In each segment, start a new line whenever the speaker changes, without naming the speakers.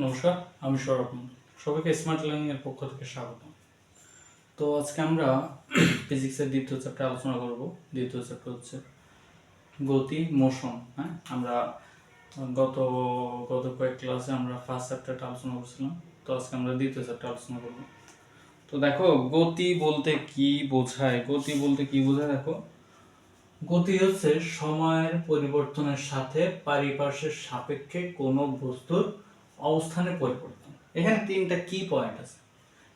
নমস্কার, আমি সৌরভ। সবাইকে স্মার্ট লার্নিং এর পক্ষ থেকে স্বাগত। তো আজকে আমরা ফিজিক্সের দ্বিতীয় চ্যাপ্টার আলোচনা করব। দ্বিতীয় চ্যাপ্টার হচ্ছে গতি, মোশন। হ্যাঁ, আমরা গত গত কয়েক ক্লাসে আমরা ফার্স্ট চ্যাপ্টারটা আলোচনা করছিলাম। তো আজকে আমরা দ্বিতীয় চ্যাপ্টার আলোচনা করব। তো দেখো, গতি বলতে কি বোঝায়? দেখো, গতি হচ্ছে সময়ের পরিবর্তনের সাথে পারিপার্শ্বিক সাপেক্ষে কোনো বস্তুর অবস্থানের পরিবর্তন। এখানে তিনটা কি পয়েন্ট আছে।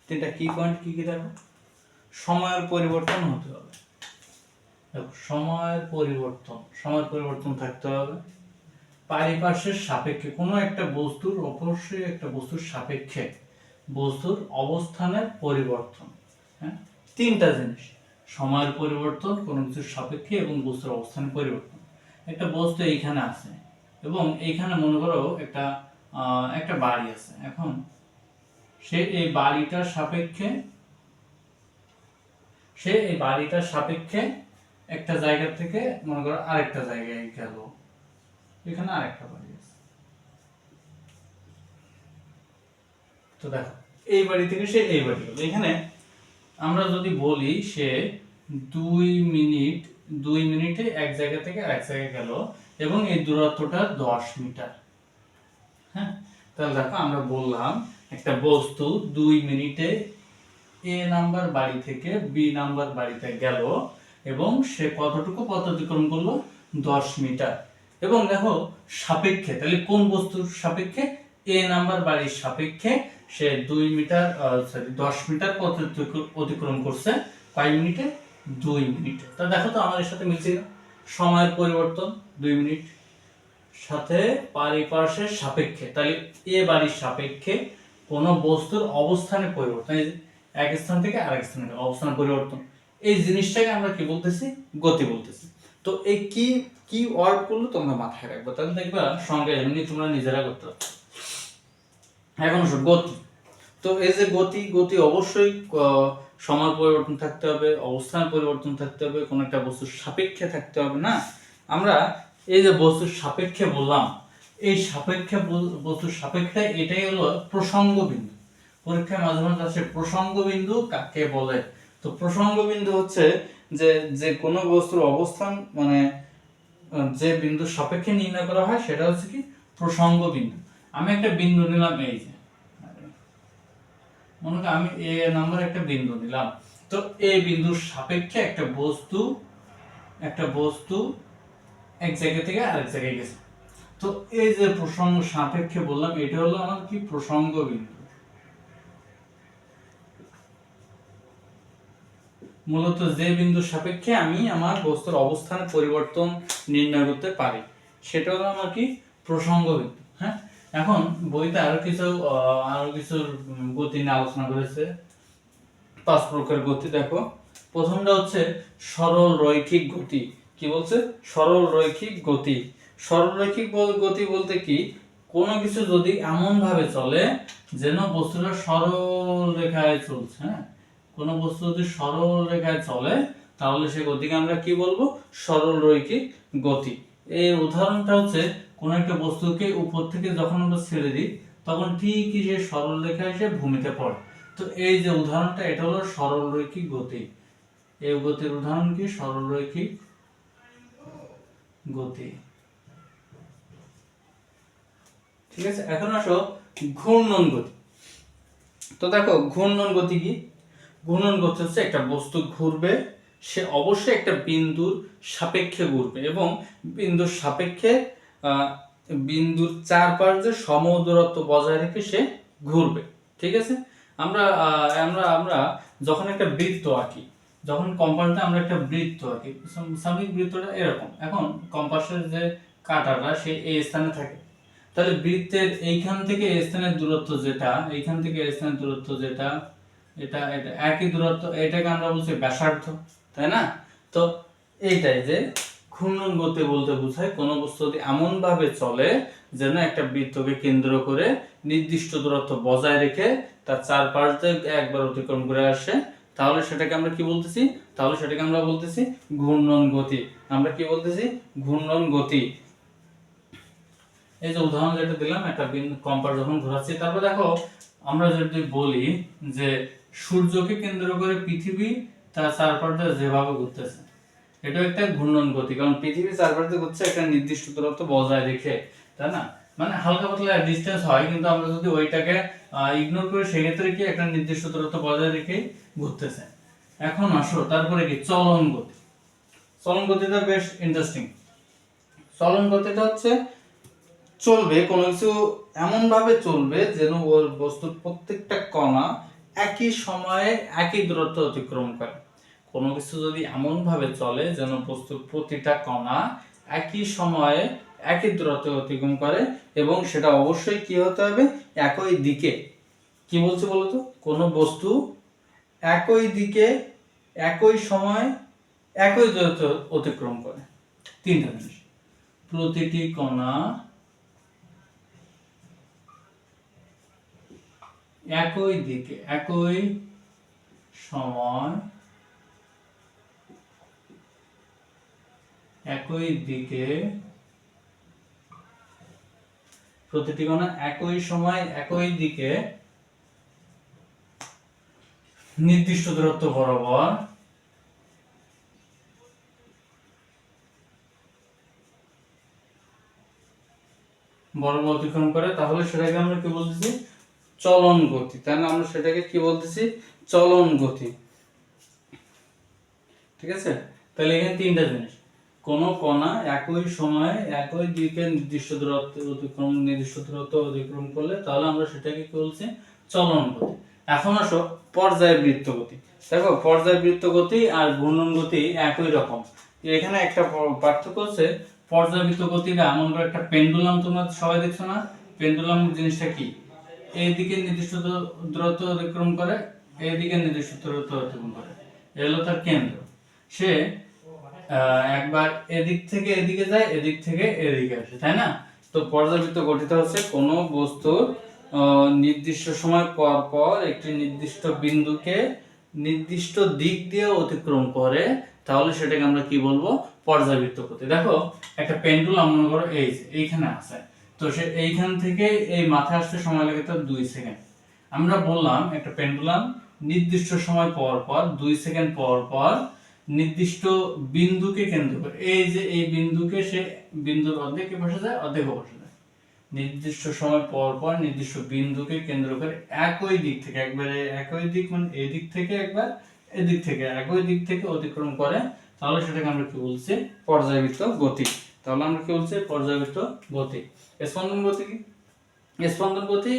তিনটা কি পয়েন্ট কি কি দেখো? সময়ের পরিবর্তন হতে হবে, সময়ের পরিবর্তন থাকতে হবে। পারিপার্শ্বিক সাপেক্ষে কোনো একটা বস্তুর, অবশ্যই একটা বস্তুর সাপেক্ষে বস্তুর অবস্থানের পরিবর্তন। হ্যাঁ, তিনটা জিনিস: সময়ের পরিবর্তন, কোনো কিছুর সাপেক্ষে, এবং বস্তুর অবস্থানের পরিবর্তন। একটা বস্তু এইখানে আছে এবং এইখানে মনে করো একটা বাড়ি আছে। এখন সে এই বাড়িটার সাপেক্ষে একটা জায়গা থেকে মনে করো আরেকটা জায়গায় গেল। এখানে আরেকটা বাড়ি আছে। তো দেখো, এই বাড়ি থেকে সে এই বাড়ি গেল। এখানে আমরা যদি বলি সে 2 মিনিটে এক জায়গা থেকে আরেক জায়গায় গেল এবং এই দূরত্বটা 10 মিটার। হ্যাঁ, তাহলে দেখো আমরা বললাম একটা বস্তু 2 মিনিটে এ নাম্বার বাড়ি থেকে বি নাম্বার বাড়িতে গেল এবং সে কতটুকু পথ অতিক্রম করলো? 10 মিটার। এবং দেখো সাপেক্ষে, তাহলে কোন বস্তুর সাপেক্ষে? এ নাম্বার বাড়ির সাপেক্ষে সে 10 মিটার পথ অতিক্রম করছে কয় মিনিটে? 2 মিনিটে। তা দেখো তো আমাদের সাথে মিলছে না? সময়ের পরিবর্তন 2 মিনিট সাথে পারিপার্শ্বিক সাপেক্ষে, তাহলে এ বাড়ির সাপেক্ষে কোন বস্তুর অবস্থানের পরিবর্তন, এক স্থান থেকে আরেক স্থানে অবস্থান পরিবর্তন, এই জিনিসটাকে আমরা কি বলতেছি? গতি বলতেছি। তো এই কি কি ওয়ার্ড গুলো তোমরা মাথায় রাখবে, তাহলে দেখবা সঙ্গে এমনি তোমরা নিজেরা করতে পারবে। এখন গতি, তো এই যে গতি অবশ্যই সময় পরিবর্তন থাকতে হবে, অবস্থান পরিবর্তন থাকতে হবে, কোন একটা বস্তুর সাপেক্ষে থাকতে হবে। না, আমরা এই যে বস্তুর সাপেক্ষে বললাম, এই বস্তুর সাপেক্ষে এটাই হলো প্রসঙ্গ বিন্দু। পরীক্ষায় মাঝে মাঝে আসে প্রসঙ্গ বিন্দু কাকে বলে। তো প্রসঙ্গ বিন্দু হচ্ছে যে যে কোনো বস্তুর অবস্থান, মানে যে বিন্দুর সাপেক্ষে নির্ণয় করা হয় সেটা হচ্ছে কি? প্রসঙ্গ বিন্দু। আমি একটা বিন্দু নিলাম, এই যে মনে করো আমি এ নাম্বার একটা বিন্দু নিলাম। তো এই বিন্দুর সাপেক্ষে একটা বস্তু এক জায়গা থেকে আরেক জায়গায় গেছে। তো এই যে প্রসঙ্গ সাপেক্ষে বললাম, এটা হলো আমার কি? প্রসঙ্গ বিন্দু। মূলত যে বিন্দুর সাপেক্ষে আমি আমার বস্তুর অবস্থানের পরিবর্তন নির্ণয় করতে পারি সেটা হলো আমার কি? প্রসঙ্গ বিন্দু। হ্যাঁ, এখন বইতে আরো কিছু গতি নিয়ে আলোচনা করেছে। 5 প্রকার গতি। দেখো, প্রথমটা হচ্ছে সরল রৈখিক গতি। কি বলছে? সরল রৈখিক গতি। সরল রৈখিক গতি বলতে কি? কোনো কিছু যদি এমন ভাবে চলে যেন বস্তুটা সরল রেখায় চলছে। হ্যাঁ, কোনো বস্তু যদি সরল রেখায় চলে তাহলে সে গতিকে আমরা কি বলবো? সরল রৈখিক গতি। এর উদাহরণটা হচ্ছে কোনো একটা বস্তুকে উপর থেকে যখন আমরা ছেড়ে দিই তখন ঠিকই সে সরল রেখায় এসে ভূমিতে পড়ে। তো এই যে উদাহরণটা, এটা হলো সরল রৈখিক গতি। এই গতির উদাহরণ কি? সরল রৈখিক গতি। ঠিক আছে, এখন আসো ঘূর্ণন গতি। তো দেখো, ঘূর্ণন গতি কি? ঘূর্ণন গতি হচ্ছে একটা বস্তু ঘুরবে, সে অবশ্যই একটা বিন্দুর সাপেক্ষে ঘুরবে এবং বিন্দুর চারপাশ যে সম দূরত্ব বজায় রেখে সে ঘুরবে। ঠিক আছে, আমরা আমরা আমরা যখন একটা বৃত্ত আঁকি, যখন কম্পাসে আমরা একটা বৃত্ত আঁকি, স্বাভাবিক বৃত্তটা এরকম। এখন কম্পাসের যে কাঁটাটা সেই এই স্থানে থাকে, তাহলে বৃত্তের এইখান থেকে এই স্থানের দূরত্ব যেটা, এইখান থেকে এই স্থানের দূরত্ব যেটা, এটা এটা একই দূরত্ব, এটাকে আমরা বলছি ব্যাসার্ধ, তাই না? তো এইটাই যে ঘূর্ণন গতি বলতে বোঝায় কোনো বস্তু যদি এমন ভাবে চলে যেন একটা বৃত্তকে কেন্দ্র করে নির্দিষ্ট দূরত্ব বজায় রেখে তার চারপাশ দিয়ে একবার অতিক্রম করে আসে, তাহলে সেটাকে আমরা কি বলতেছি? ঘূর্ণন গতি। আমরা কি বলতেছি? ঘূর্ণন গতি। এই যে উদাহরণ যেটা দিলাম, একটা কম্পাস যখন ঘোরাচ্ছি, তারপর দেখো আমরা যদি বলি যে সূর্যকে কেন্দ্র করে পৃথিবী তার চারপাশে যেভাবে ঘুরতেছে, এটা একটা ঘূর্ণন গতি, কারণ পৃথিবী চারপাশে ঘুরছে একটা নির্দিষ্ট দূরত্ব বজায় রেখে, তাই না? মানে হালকা পাতলা ডিসটেন্স হয়, কিন্তু আমরা যদি ওইটাকে ইগনোর করি সেক্ষেত্রে কি একটা নির্দিষ্ট দূরত্ব বজায় রেখে ঘুরতেছে। এখন আসো তারপরে কি চলন গতি। চলন গতিটা বেশ ইন্টারেস্টিং। চলন গতিটা হচ্ছে চলবে, কোনো কিছু এমন ভাবে চলবে যেন ওর বস্তুর প্রত্যেকটা কণা একই সময়ে একই দূরত্ব অতিক্রম করে। কোনো কিছু যদি এমন ভাবে চলে যেন বস্তুর প্রতিটা কণা একই সময়ে একই দূরত্ব অতিক্রম করে, এবং সেটা অবশ্যই কি হতে হবে, একই দিকে। কি বলছে বলতো? কোনো বস্তু একই দিকে একই সময় একই দূরত্ব অতিক্রম করে। তিনটা জিনিস: প্রতিটি কণা একই দিকে একই সময় একই দিকে, প্রতিটি কণা একই সময় একই দিকে নির্দিষ্ট দূরত্ব বরাবর অতিক্রম করে, তাহলে সেটাকে আমরা কি বলতেছি? চলন গতি। তাই না? আমরা সেটাকে কি বলতেছি? চলন গতি। ঠিক আছে? তাহলে এখানে তিনটা জিনিস: কোন কণা একই সময়ে একই দিকে নির্দিষ্ট দূরত্ব অতিক্রম করলে তাহলে আমরা সেটাকে কি বলছি? চলন গতি। এখন আসো পর্যায়বৃত্ত গতি। দেখো পর্যায়বৃত্ত গতি আর ঘূর্ণন গতি একই রকম। এখানে একটা পার্থক্য হচ্ছে, পর্যায়বৃত্ত গতিটা এমন করে, একটা পেন্ডুলাম তোমরা সবাই দেখছো না? পেন্ডুলাম জিনিসটা কি? এইদিকে নির্দিষ্ট দূরত্ব অতিক্রম করে, এইদিকে নির্দিষ্ট দূরত্ব অতিক্রম করে, এগুলো তার কেন্দ্র। সে একবার এদিক থেকে এদিকে যায়, এদিক থেকে এদিকে আসে, তাই না? তো পর্যাবৃত্ত গঠিত হচ্ছে কোন বস্তুর নির্দিষ্ট সময় পর পর একটি নির্দিষ্ট বিন্দুকে নির্দিষ্ট দিক দিয়ে অতিক্রম করে, তাহলে সেটাকে আমরা কি বলবো? পর্যাবৃত্ত গতি। দেখো একটা পেন্ডুলাম মনে করো এই যে এইখানে আছে, তো সে এইখান থেকে এই মাথায় আসতে সময় লাগে তার 2 সেকেন্ড। আমরা বললাম একটা পেন্ডুলাম নির্দিষ্ট সময় পর পর 2 সেকেন্ড পর পর নির্দিষ্ট বিন্দুকে কেন্দ্র করে, এই যে এই বিন্দুকে সে বিন্দুর অর্ধেকে বসে যায়, অর্ধেকে বসে যায়, নির্দিষ্ট সময় পর পর নির্দিষ্ট বিন্দুকে কেন্দ্র করে একই দিক থেকে, একবারে একই দিক মানে এই দিক থেকে একবার এদিক থেকে একই দিক থেকে অতিক্রম করে, তাহলে সেটাকে আমরা কি বলছি? পর্যায়বৃত্ত গতি। তাহলে আমরা কি বলছি? পর্যায়বৃত্ত গতি। স্পন্দন গতি কি? স্পন্দন গতি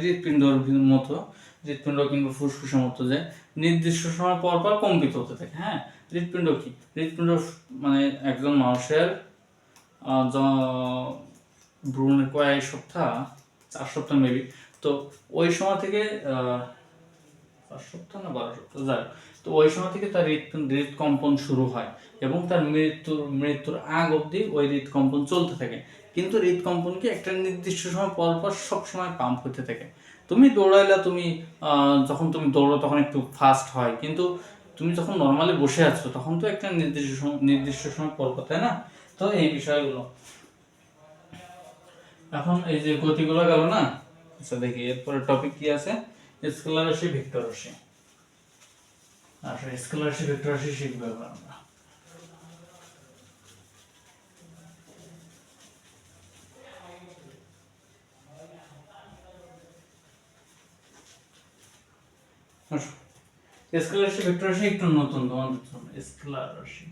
হৃৎপিণ্ডের মতো, হৃৎপিণ্ড কিংবা ফুসফুসের মতো যে নির্দিষ্ট সময় পর পর কম্পিত হতে থাকে। হ্যাঁ, হৃৎপিণ্ড কি? হৃৎপিণ্ড মানে একজন মানুষের ভ্রূণের কয়েক সপ্তাহ, 4 সপ্তাহ মেবি, তো ওই সময় থেকে 4 সপ্তাহ না 12 সপ্তাহ যায়, তো ওই সময় থেকে তার হৃদকম্পন শুরু হয়, এবং তার মৃত্যুর আগ অবধি ওই হৃদকম্পন চলতে থাকে। কিন্তু হৃদকম্পন কি একটা নির্দিষ্ট সময় পর পর সব সময় পাম্প হতে থাকে। তুমি দৌড়াইলা, তুমি যখন তুমি দৌড়ো তখন একটু ফাস্ট হয়, কিন্তু তুমি যখন নর্মালি বসে আছো তখন তো একটা নির্দিষ্ট সময় পর পর, তাই না? তো এই বিষয়গুলো। এখন এই যে গতিগুলো গেল না, আচ্ছা দেখি এরপরে টপিক কি আছে? স্কেলার রাশি, ভেক্টর রাশি। আচ্ছা স্কেলার রাশি, ভেক্টর রাশি শিখবো এবার আমরা। স্কেলার রাশি, ভেক্টর রাশি একটু নতুন তোমাদের জন্য। স্কেলার রাশি,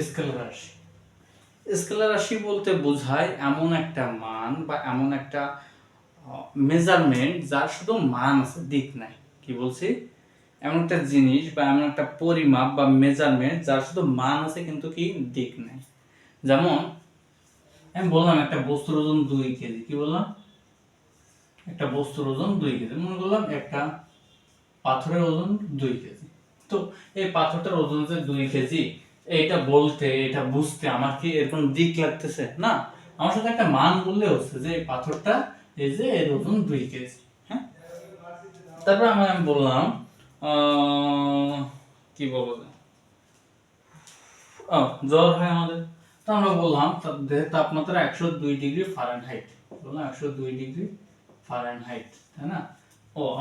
স্কেলার রাশি, স্কেলার রাশি বলতে বোঝায় এমন একটা মান বা এমন একটা মেজারমেন্ট যার শুধু মান আছে, দিক নাই। কি বলছি? এমন একটা জিনিস বা এমন একটা পরিমাপ বা মেজারমেন্ট যার শুধু মান আছে কিন্তু কি দিক নাই। যেমন আমি বললাম একটা বস্তুর ওজন 2 কেজি। কি বললাম? একটা বস্তুর ওজন 2 কেজি। মনে করলাম একটা পাথরের ওজন 2 কেজি। তো এই পাথরটার ওজন যে 2 কেজি, এটা বলতে, এটা বুঝতে আমার কি এরকম দিক লাগতেছে না? আমার সাথে একটা মান বললে হচ্ছে যে এই পাথরটা, এই যে এর ওজন 2 কেজি। হ্যাঁ, তারপর আমি বললাম কি বলবো, জ্বর হয় আমাদের। তো আমরা বললাম দেহের তাপমাত্রা 102 ডিগ্রি ফারেনহাইট, বললাম 102 ডিগ্রি ফারেনহাইট, তাই না?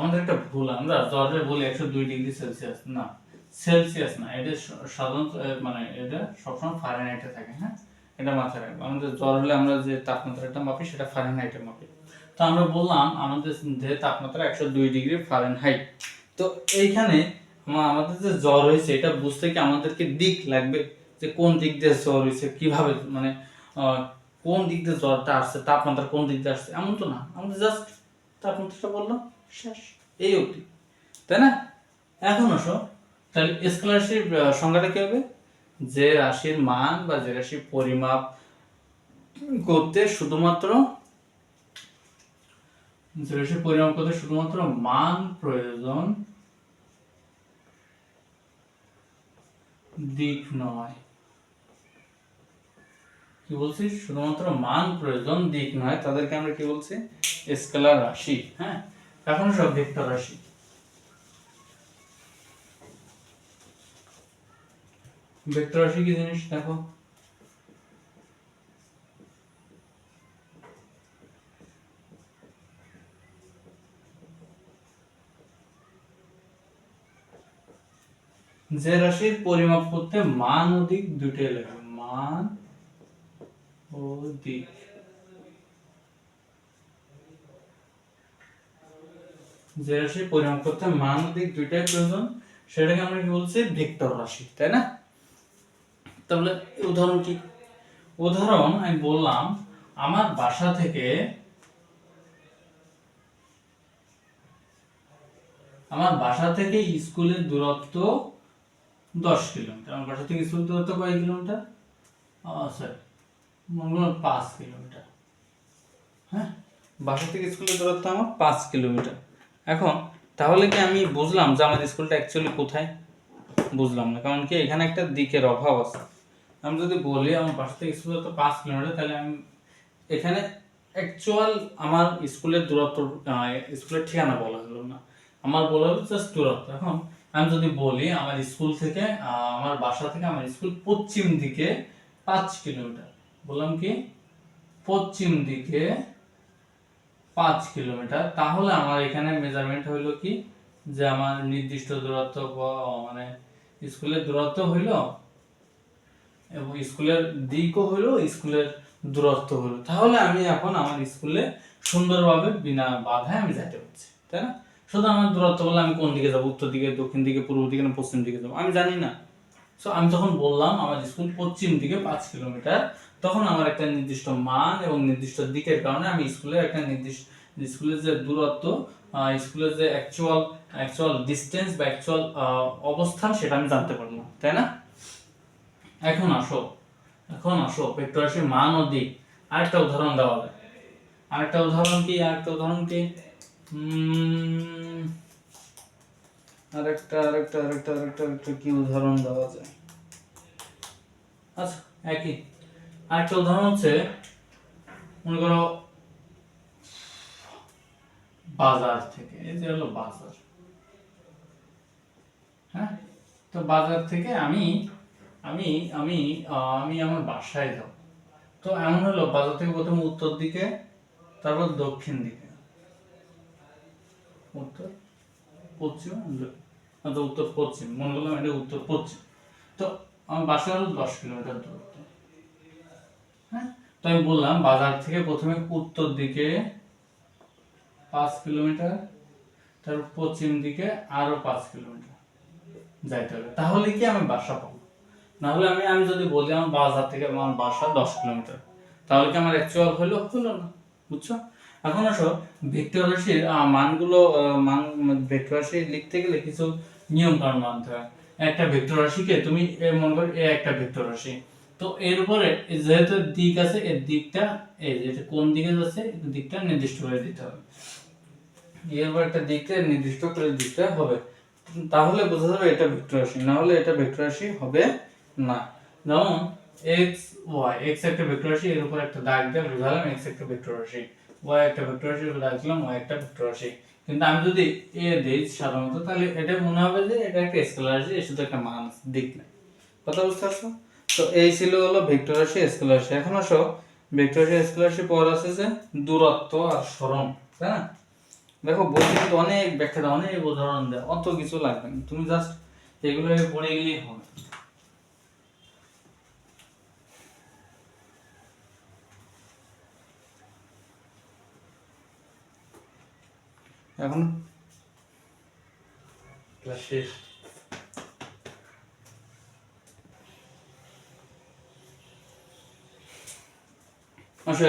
আমাদের একটা ভুল, আমরা জ্বরে বলি 102 ডিগ্রি সেলসিয়াস, না সেলসিয়াস না, এটা সাধারণত মানে এটা সবসময় ফারেনহাইটে থাকে। হ্যাঁ, এটা মাথায় রাখবো। আমাদের জ্বর হলে আমরা যে তাপমাত্রাটা মাপি সেটা ফারেনহাইটে মাপি। তো আমরা বললাম আমাদের দেহের তাপমাত্রা 102 ডিগ্রি ফারেনহাইট। তো এইখানে আমাদের যে জ্বর হয়েছে এটা বুঝতে কি আমাদেরকে দিক লাগবে, যে কোন দিক দিয়ে জ্বর হয়েছে, কিভাবে মানে কোন দিক দিয়ে জ্বরটা আসছে, তাপমাত্রা কোন দিক দিয়ে আসছে, এমন তো না। আমাদের জাস্ট তাপমাত্রাটা বললাম, শেষ, এই অবধি, তাই না? এখন আসো, তাহলে স্কেলার রাশির সংজ্ঞাটা কি হবে? যে রাশির মান বা যে রাশির পরিমাপ করতে শুধুমাত্র মান প্রয়োজন, দিক নয়। কি বলছি? শুধুমাত্র মান প্রয়োজন, দিক নয়, তাদেরকে আমরা কি বলছি? স্কেলার রাশি। হ্যাঁ, এখন সব ভেক্টর রাশি। ভেক্টর রাশি কি জিনিস দেখো, যে রাশির পরিমাপ করতে মান ও দিক দুটোই লাগে, মান ও দিক। যে রাশির পরিমাপ করতে মান ও দিক দুইটাই প্রয়োজন সেটাকে আমরা কি বলছি? ভেক্টর রাশি, তাই না? তাহলে উদাহরণ কি? উদাহরণ আমি বললাম আমার বাসা থেকে স্কুলের দূরত্ব 10 কিলোমিটার। আমার বাসা থেকে স্কুলের দূরত্ব কয় কিলোমিটার? Sorry, 5 kilometre. হ্যাঁ, বাসা থেকে স্কুলের দূরত্ব আমার 5 কিলোমিটার। এখন তাহলে কি আমি বুঝলাম যে আমার স্কুলটা অ্যাকচুয়ালি কোথায়? বুঝলাম না, কারণ কি এখানে একটা দিকের অভাব আছে। আমি যদি বলি আমার বাসা থেকে স্কুল দূরত্ব 5 কিলোমিটার, তাহলে আমি এখানে অ্যাকচুয়াল আমার স্কুলের দূরত্ব, স্কুলের ঠিকানা বলা হলো না, আমার বলা হলো জাস্ট দূরত্ব। এখন আমি যদি বলি আমার স্কুল থেকে আমার বাসা থেকে আমার স্কুল পশ্চিম দিকে 5 কিলোমিটার, বললাম কি পশ্চিম দিকে 5 কিলোমিটার, তাহলে আমার এখানে মেজারমেন্ট হইলো কি, যে আমার নির্দিষ্ট দূরত্ব মানে স্কুলের দূরত্ব হইলো এবং স্কুলের দিকও হইলো, স্কুলের দূরত্ব হলো, তাহলে আমি এখন আমার স্কুলে সুন্দরভাবে বিনা বাধায় আমি যেতে পারছি, তাই না? শুধু আমার দূরত্ব বলে আমি কোন দিকে যাবো, উত্তর দিকে, দক্ষিণ দিকে, পূর্ব দিকে না পশ্চিম দিকে যাবো, আমি জানি না। সো আমি তখন বললাম আমার স্কুল পশ্চিম দিকে 5 কিলোমিটার, তখন আমার একটা নির্দিষ্ট মান এবং নির্দিষ্ট দিকের কারণে আমি স্কুলের একটা নির্দিষ্ট স্কুলের যে দূরত্ব, স্কুলের যে অ্যাকচুয়াল ডিসটেন্স বা অ্যাকচুয়াল অবস্থান সেটা আমি জানতে পারলাম, তাই না? এখন আসো ভেক্টর রাশির মান ও দিক। আরেকটা উদাহরণ দেওয়া যায়। আরেকটা উদাহরণ কি? আরেকটা কি উদাহরণ দেওয়া যায়? আচ্ছা, একই আরেকটা উদাহরণ হচ্ছে, মনে করো বাজার থেকে, এই যে হলো বাজার। হ্যাঁ, তো বাজার থেকে আমি আমি আমি আমি আমার বাসায় যাব। তো এমন হলো বাজার থেকে প্রথমে উত্তর দিকে, তারপর দক্ষিণ দিকে, উত্তর পশ্চিম, উত্তর পশ্চিম, মনে করলাম এটা উত্তর পশ্চিম। তো আমার বাসা হলো 10 কিলোমিটার দূরত্ব। হ্যাঁ, তো আমি বললাম বাজার থেকে প্রথমে উত্তর দিকে 5 কিলোমিটার, তারপর পশ্চিম দিকে আরো 5 কিলোমিটার যাইতে হবে, তাহলে কি আমি বাসা পাবো। না হলে আমি যদি বলি আমার বাজার থেকে আমার বাসা 10 কিলোমিটার, তাহলে কি আমার অ্যাকচুয়াল হলো না? বুঝছো? এখন আসো ভেক্টর রাশির মানগুলো, ভেক্টর রাশি লিখতে গেলে কিছু নিয়ম কানুন মানতে হয়। একটা ভেক্টর রাশিকে তুমি মনে করো এ একটা ভেক্টর রাশি, তো এর উপরে যেহেতু দিক আছে, এর দিকটা এই যে কোন দিকে যাচ্ছে দিকটা নির্দিষ্ট করে দিতে হবে। এর উপর একটা দিকটা নির্দিষ্ট করে দিতে হবে, তাহলে বোঝা যাবে এটা ভেক্টর রাশি, না হলে এটা ভেক্টর রাশি হবে না। যেমন এক্স ওয়াই, এক্স একটা ভেক্টর রাশি, এর উপর একটা দাগ দিয়ে বুঝালাম এক্স একটা ভেক্টর রাশি, ওয়াই একটা ভেক্টর রাশি, এর উপর দাগ দিলাম ওয়াই একটা ভেক্টর রাশি। কিন্তু আমি যদি এ দিই সাধারণত, তাহলে এটা মনে হবে যে এটা একটা স্কেলার রাশি, এর শুধু একটা মান আছে, দিক নাই। কথা বুঝতে পারছো? তো এই ছিল হলো ভেক্টর রাশি, স্কেলার রাশি। এখন আসো ভেক্টর রাশি, স্কেলার রাশি পর আছে যে দূরত্ব আর সরণ, তাই না? দেখো বই কিন্তু অনেক ব্যাখ্যা দেয়, অনেক উদাহরণ দেয়, অত কিছু লাগবে না, তুমি জাস্ট এগুলো পড়ে গেলেই হবে। এখন ক্লাস শেষ।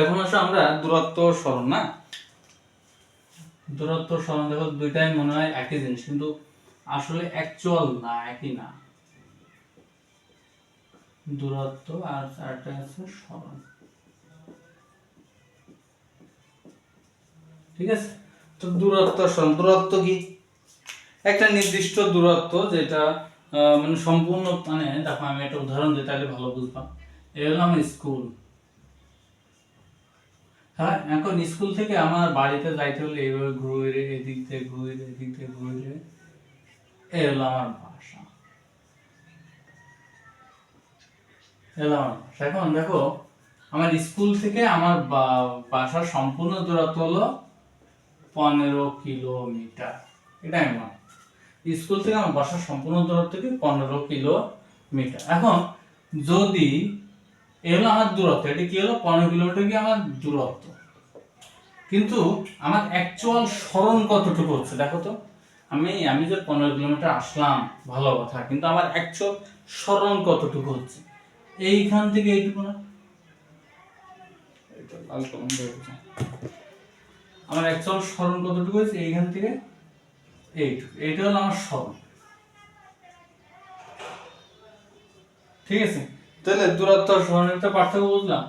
এখন আসো আমরা দূরত্ব সরণ, না দূরত্ব সরণ, দেখো দুইটাই মনে হয় একই জিনিস, কিন্তু আসলে অ্যাকচুয়াল না, একই না। দূরত্ব আর আরেকটা আছে সরণ, ঠিক আছে? তো দূরত্ব সরণ, দূরত্ব কি? একটা নির্দিষ্ট দূরত্ব যেটা মানে সম্পূর্ণ, মানে দেখো আমি একটা উদাহরণ দিই তাহলে ভালো বুঝবা। এই হলো আমার স্কুল, হ্যাঁ, এখন স্কুল থেকে আমার বাড়িতে যাইতে হলে এইভাবে ঘুরে, এদিক থেকে ঘুরে, এদিক থেকে ঘুরে, এই হলো আমার বাসা, এলাম। এখন দেখো আমার স্কুল থেকে আমার বাসার সম্পূর্ণ দূরত্ব হলো 15 কিলোমিটার, এটা আমি মানি। স্কুল থেকে আমার বাসার সম্পূর্ণ দূরত্ব কি 15 কিলোমিটার। এখন যদি এ হলো আমার দূরত্ব, এটা কি হলো 15 কিলোমিটার কি আমার দূরত্ব, কিন্তু আমার অ্যাকচুয়াল সরণ কতটুকু হচ্ছে দেখো তো। আমি যে 15 কিলোমিটার আসলাম ভালো কথা, কিন্তু আমার অ্যাকচুয়াল সরণ কতটুকু হচ্ছে, এইখান থেকে এইটুকু না, আমার অ্যাকচুয়াল সরণ কতটুকু হচ্ছে, এইখান থেকে এইটুকু, এইটা হলো আমার সরণ, ঠিক আছে? তাহলে দূরত্ব আর সরণের একটা পার্থক্য বুঝলাম।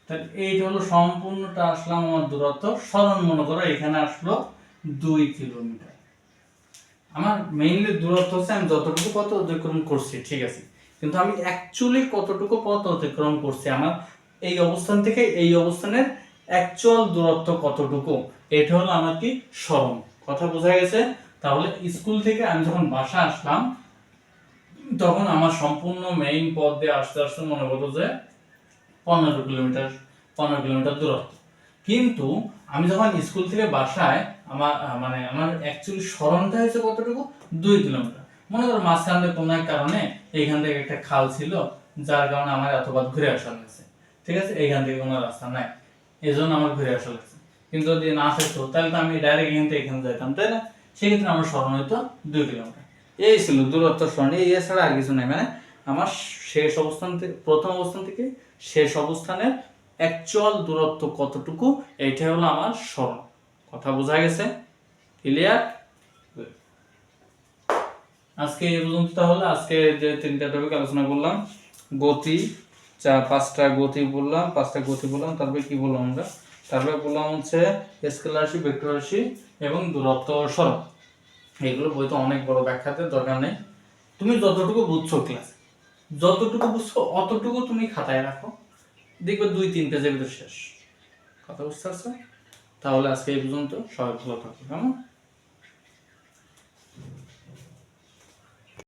তাহলে এইটা হলো সম্পূর্ণটা আসলাম আমার দূরত্ব, সরণ মনে করো এখানে আসলো 2 কিলোমিটার। আমার মেইনলি দূরত্ব হচ্ছে আমি যতটুকু পথ অতিক্রম করছি, ঠিক আছে, কিন্তু আমি অ্যাকচুয়ালি কতটুকু পথ অতিক্রম করছি, আমার এই অবস্থান থেকে এই অবস্থানের অ্যাকচুয়াল দূরত্ব কতটুকু, এটা হলো আমার কি সরণ। কথা বোঝা গেছে? তাহলে স্কুল থেকে আমি যখন বাসা আসলাম, তখন আমার সম্পূর্ণ মেইন পথ দিয়ে আসতে আসতে মনে করো যে 15 কিলোমিটার দূরত্ব, কিন্তু আমি যখন স্কুল থেকে বাসায় আমার মানে আমার অ্যাকচুয়ালি সরণটা হয়েছে কতটুকু, 2 কিলোমিটার। মনে করো মাঝখান দিয়ে কোনো এক কারণে এইখান থেকে একটা খাল ছিল, যার কারণে আমার এত পথ ঘুরে আসা লাগছে, ঠিক আছে? এইখান থেকে কোনো রাস্তা নাই, এই জন্য আমার ঘুরে আসা লাগছে। কিন্তু যদি না থাকতো তাহলে তো আমি ডাইরেক্ট এখান থেকে এখানে যেতাম, তাই না? সেক্ষেত্রে আমার সরণ হইতো 2 কিলোমিটার। এই ছিল দূরত্ব সরণ, এই এছাড়া আর কিছু নাই। মানে আমার শেষ অবস্থান থেকে প্রথম অবস্থান থেকে শেষ অবস্থানের অ্যাকচুয়াল দূরত্ব কতটুকু, এইটাই হলো আমার সরণ। কথা বোঝা গেছে? ক্লিয়ার? আজকে এই পর্যন্ত। তাহলে আজকে যে 3টা টপিক আলোচনা করলাম, গতি, 5টা গতি বললাম, তারপরে কি বললাম আমরা, তারপরে বললাম হচ্ছে স্কেলার রাশি, ভেক্টর রাশি এবং দূরত্ব সরণ। এগুলো বইতে অনেক বড় ব্যাখ্যাতে দরকার নেই, তুমি যতটুকু বুঝছো ক্লাস, যতটুকু বুঝছো অতটুকু তুমি খাতায় রাখো, দেখবে 2-3 পেজের ভিতর শেষ। কথা বুঝতে পারছো? তাহলে আজকে এই পর্যন্ত, সবাই ভালো থাকো, কেমন?